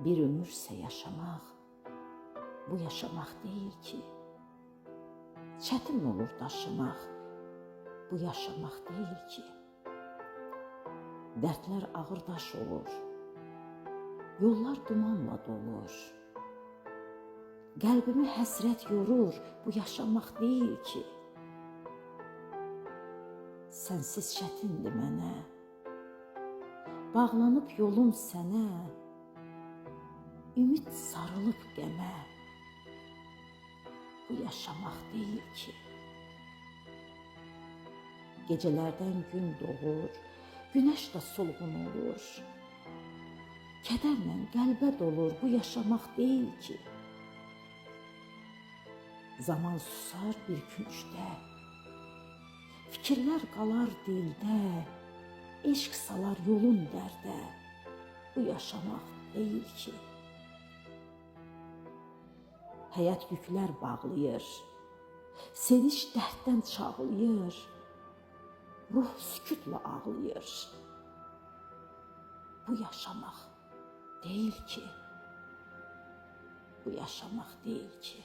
Bir ömürsə yaşamaq, bu yaşamaq deyil ki. Çətin olur daşımaq, bu yaşamaq deyil ki. Dərdlər ağır daş olur, yollar dumanla dolur. Qəlbimi həsrət yorur, bu yaşamaq deyil ki. Sənsiz çətindir mənə, bağlanıb yolum sənə, ümid sarılıb qəmə, bu yaşamaq deyil ki. Gecələrdən gün doğur, günəş də solğun olur. Kədərlə qəlbə dolur, bu yaşamaq deyil ki. Zaman susar bir küncdə, fikirlər qalar dildə, eşq salar yolun dərdə, bu yaşamaq deyil ki. Həyat yüklər bağlayır, sevinç dərddən çağlayır, ruh sükutla ağlayır. Bu yaşamaq deyil ki, bu yaşamaq deyil ki.